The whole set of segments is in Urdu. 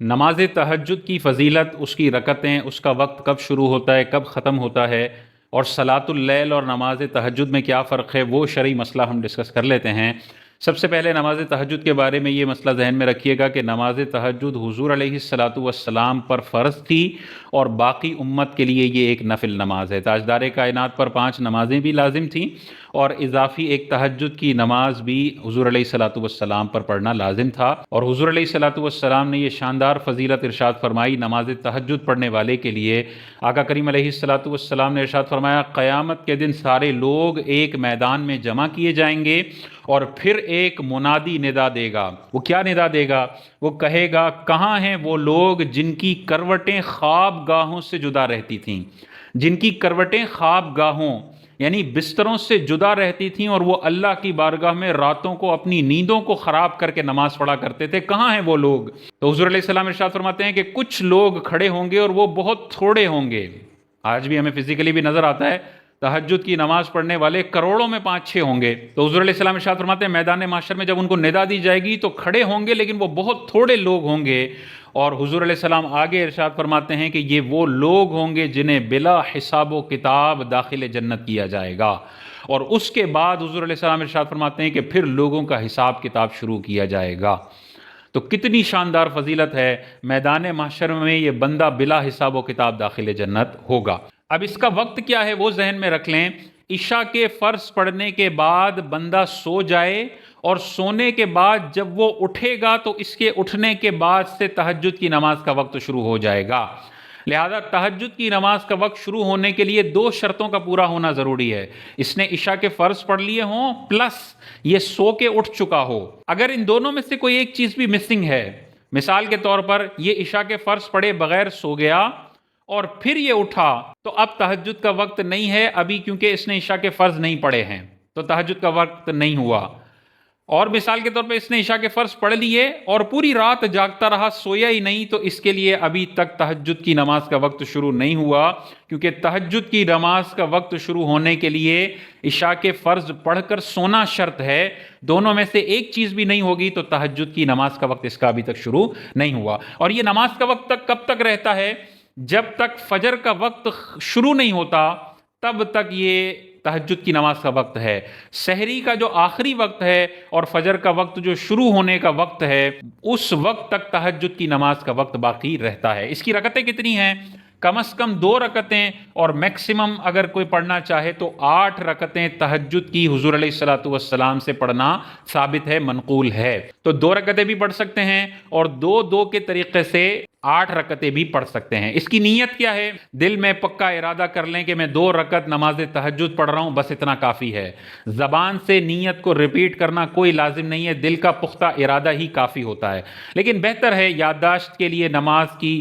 نماز تہجد کی فضیلت، اس کی رکعتیں، اس کا وقت کب شروع ہوتا ہے، کب ختم ہوتا ہے، اور صلاۃ اللیل اور نماز تہجد میں کیا فرق ہے، وہ شرعی مسئلہ ہم ڈسکس کر لیتے ہیں۔ سب سے پہلے نماز تہجد کے بارے میں یہ مسئلہ ذہن میں رکھیے گا کہ نماز تہجد حضور علیہ الصلاۃ والسلام پر فرض تھی اور باقی امت کے لیے یہ ایک نفل نماز ہے۔ تاجدار کائنات پر 5 نمازیں بھی لازم تھیں اور اضافی ایک تہجد کی نماز بھی حضور علیہ الصلاۃ والسلام پر پڑھنا لازم تھا، اور حضور علیہ الصلاۃ والسلام نے یہ شاندار فضیلت ارشاد فرمائی نماز تہجد پڑھنے والے کے لیے۔ آقا کریم علیہ الصلاۃ والسلام نے ارشاد فرمایا قیامت کے دن سارے لوگ ایک میدان میں جمع کیے جائیں گے اور پھر ایک منادی ندا دے گا۔ وہ کیا ندا دے گا؟ وہ کہے گا کہاں ہیں وہ لوگ جن کی کروٹیں خواب گاہوں سے جدا رہتی تھیں، جن کی کروٹیں خواب گاہوں یعنی بستروں سے جدا رہتی تھیں اور وہ اللہ کی بارگاہ میں راتوں کو اپنی نیندوں کو خراب کر کے نماز پڑھا کرتے تھے، کہاں ہیں وہ لوگ؟ تو حضور علیہ السلام ارشاد فرماتے ہیں کہ کچھ لوگ کھڑے ہوں گے اور وہ بہت تھوڑے ہوں گے۔ آج بھی ہمیں فزیکلی بھی نظر آتا ہے تہجد کی نماز پڑھنے والے کروڑوں میں 5-6 ہوں گے۔ تو حضور علیہ السلام ارشاد فرماتے ہیں میدان محشر میں جب ان کو ندا دی جائے گی تو کھڑے ہوں گے لیکن وہ بہت تھوڑے لوگ ہوں گے، اور حضور علیہ السلام آگے ارشاد فرماتے ہیں کہ یہ وہ لوگ ہوں گے جنہیں بلا حساب و کتاب داخل جنت کیا جائے گا، اور اس کے بعد حضور علیہ السلام ارشاد فرماتے ہیں کہ پھر لوگوں کا حساب کتاب شروع کیا جائے گا۔ تو کتنی شاندار فضیلت ہے، میدان محشر میں یہ بندہ بلا حساب و کتاب داخل جنت ہوگا۔ اب اس کا وقت کیا ہے وہ ذہن میں رکھ لیں۔ عشاء کے فرض پڑھنے کے بعد بندہ سو جائے اور سونے کے بعد جب وہ اٹھے گا تو اس کے اٹھنے کے بعد سے تہجد کی نماز کا وقت شروع ہو جائے گا۔ لہذا تہجد کی نماز کا وقت شروع ہونے کے لیے 2 شرطوں کا پورا ہونا ضروری ہے۔ اس نے عشاء کے فرض پڑھ لیے ہوں پلس یہ سو کے اٹھ چکا ہو۔ اگر ان دونوں میں سے کوئی ایک چیز بھی مسنگ ہے، مثال کے طور پر یہ عشاء کے فرض پڑھے بغیر سو گیا اور پھر یہ اٹھا، تو اب تہجد کا وقت نہیں ہے ابھی، کیونکہ اس نے عشاء کے فرض نہیں پڑھے ہیں، تو تہجد کا وقت نہیں ہوا۔ اور مثال کے طور پہ اس نے عشاء کے فرض پڑھ لیے اور پوری رات جاگتا رہا، سویا ہی نہیں، تو اس کے لیے ابھی تک تہجد کی نماز کا وقت شروع نہیں ہوا، کیونکہ تہجد کی نماز کا وقت شروع ہونے کے لیے عشاء کے فرض پڑھ کر سونا شرط ہے۔ دونوں میں سے ایک چیز بھی نہیں ہوگی تو تہجد کی نماز کا وقت اس کا ابھی تک شروع نہیں ہوا۔ اور یہ نماز کا وقت کب تک رہتا ہے؟ جب تک فجر کا وقت شروع نہیں ہوتا تب تک یہ تہجد کی نماز کا وقت ہے۔ سحری کا جو آخری وقت ہے اور فجر کا وقت جو شروع ہونے کا وقت ہے، اس وقت تک تہجد کی نماز کا وقت باقی رہتا ہے۔ اس کی رکعتیں کتنی ہیں؟ کم از کم 2 رکعتیں، اور میکسیمم اگر کوئی پڑھنا چاہے تو 8 رکعتیں تہجد کی حضور علیہ الصلاۃ والسلام سے پڑھنا ثابت ہے، منقول ہے۔ تو 2 رکعتیں بھی پڑھ سکتے ہیں اور 2-2 کے طریقے سے 8 رکعتیں بھی پڑھ سکتے ہیں۔ اس کی نیت کیا ہے؟ دل میں پکا ارادہ کر لیں کہ میں 2 رکعت نماز تہجد پڑھ رہا ہوں، بس اتنا کافی ہے۔ زبان سے نیت کو ریپیٹ کرنا کوئی لازم نہیں ہے، دل کا پختہ ارادہ ہی کافی ہوتا ہے۔ لیکن بہتر ہے یادداشت کے لیے نماز کی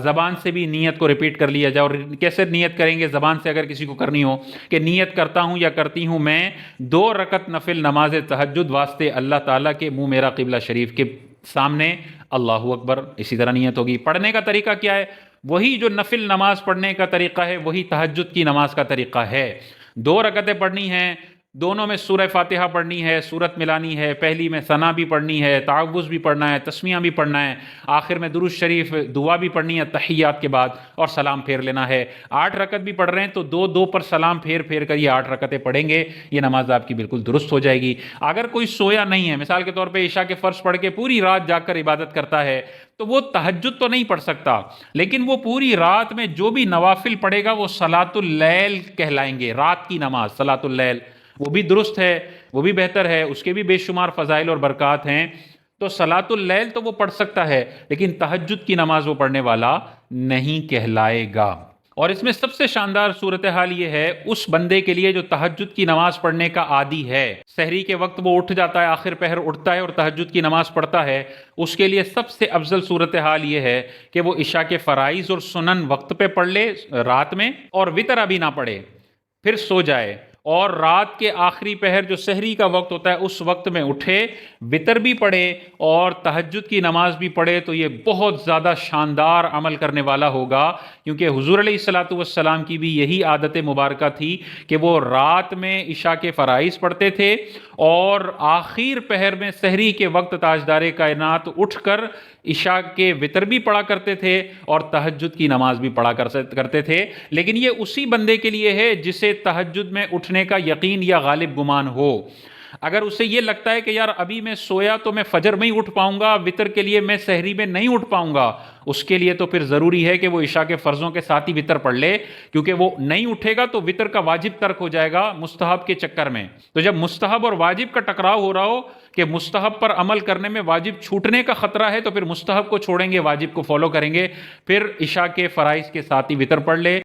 زبان سے بھی نیت کو ریپیٹ کر لیا جائے۔ اور کیسے نیت کریں گے؟ زبان سے اگر کسی کو کرنی ہو کہ نیت کرتا ہوں یا کرتی ہوں میں 2 رکعت نفل نماز تہجد واسطے اللہ تعالیٰ کے منہ میرا قبلہ شریف کے سامنے، اللہ اکبر، اسی طرح نیت ہوگی۔ پڑھنے کا طریقہ کیا ہے؟ وہی جو نفل نماز پڑھنے کا طریقہ ہے وہی تہجد کی نماز کا طریقہ ہے۔ 2 رکعتیں پڑھنی ہیں، دونوں میں سورہ فاتحہ پڑھنی ہے، سورت ملانی ہے، پہلی میں ثنا بھی پڑھنی ہے، تعوذ بھی پڑھنا ہے، تسمیہ بھی پڑھنا ہے، آخر میں درود شریف دعا بھی پڑھنی ہے تحیات کے بعد، اور سلام پھیر لینا ہے۔ 8 رکعت بھی پڑھ رہے ہیں تو 2-2 پر سلام پھیر پھیر کر یہ 8 رکعتیں پڑھیں گے، یہ نماز آپ کی بالکل درست ہو جائے گی۔ اگر کوئی سویا نہیں ہے، مثال کے طور پہ عشاء کے فرض پڑھ کے پوری رات جاگ کر عبادت کرتا ہے، تو وہ تہجد تو نہیں پڑھ سکتا، لیکن وہ پوری رات میں جو بھی نوافل پڑھے گا وہ صلاۃ اللیل کہلائیں گے۔ رات کی نماز صلاۃ اللیل وہ بھی درست ہے، وہ بھی بہتر ہے، اس کے بھی بے شمار فضائل اور برکات ہیں۔ تو صلاۃ اللیل تو وہ پڑھ سکتا ہے، لیکن تہجد کی نماز وہ پڑھنے والا نہیں کہلائے گا۔ اور اس میں سب سے شاندار صورتحال یہ ہے اس بندے کے لیے جو تہجد کی نماز پڑھنے کا عادی ہے، سحری کے وقت وہ اٹھ جاتا ہے، آخر پہر اٹھتا ہے اور تہجد کی نماز پڑھتا ہے، اس کے لیے سب سے افضل صورتحال یہ ہے کہ وہ عشاء کے فرائض اور سنن وقت پہ پڑھ لے رات میں، اور وتر ابھی نہ پڑھے، پھر سو جائے اور رات کے آخری پہر جو سحری کا وقت ہوتا ہے اس وقت میں اٹھے، وطر بھی پڑھے اور تہجد کی نماز بھی پڑھے، تو یہ بہت زیادہ شاندار عمل کرنے والا ہوگا، کیونکہ حضور علیہ الصلوۃ والسلام کی بھی یہی عادت مبارکہ تھی کہ وہ رات میں عشاء کے فرائض پڑھتے تھے اور آخر پہر میں سحری کے وقت تاجدار کائنات اٹھ کر عشاء کے وطر بھی پڑھا کرتے تھے اور تہجد کی نماز بھی پڑھا کرتے تھے۔ لیکن یہ اسی بندے کے لیے ہے جسے تہجد میں اٹھنے کا یقین یا غالب گمان ہو۔ اگر اسے یہ لگتا ہے کہ یار ابھی میں سویا تو میں فجر میں ہی اٹھ پاؤں گا، وطر کے لیے میں سحری میں نہیں اٹھ پاؤں گا، اس کے لیے تو پھر ضروری ہے کہ وہ عشاء کے فرضوں کے ساتھ ہی وطر پڑھ لے، کیونکہ وہ نہیں اٹھے گا تو وطر کا واجب ترک ہو جائے گا مستحب کے چکر میں۔ تو جب مستحب اور واجب کا ٹکراؤ ہو رہا ہو کہ مستحب پر عمل کرنے میں واجب چھوٹنے کا خطرہ ہے، تو پھر مستحب کو چھوڑیں گے، واجب کو فالو کریں گے، پھر عشاء کے فرائض کے ساتھ ہی وطر پڑھ لے۔